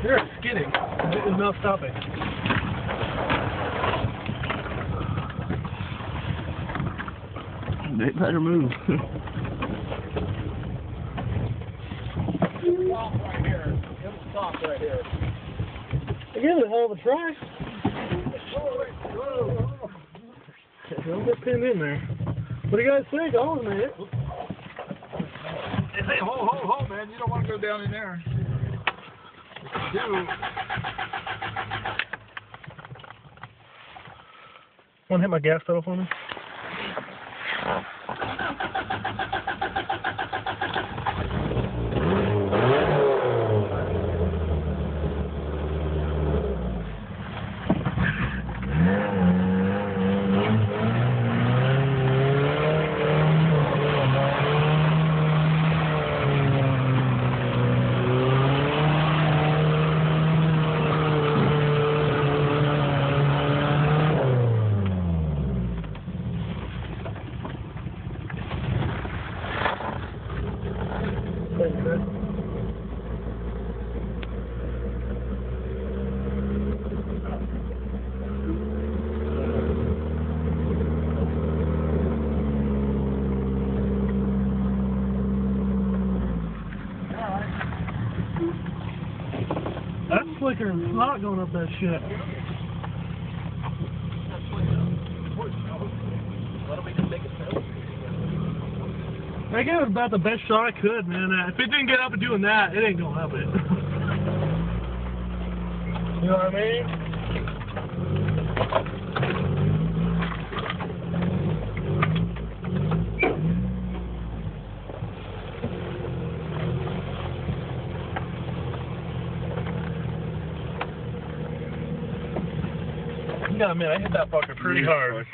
You're skidding. It's not stopping. They better move. Stop right here. It'll stop right here. I gave it a hell of a try. Don't get pinned in there. What do you guys think? I was made it. Hey, hold, man. You don't want to go down in there. Want to hit my gas pedal for me? That's slicker and snot going up that shit. I gave it about the best shot I could, man. If it didn't get up and doing that, it ain't gonna help it. You know what I mean? You gotta admit, I hit that fucker pretty hard.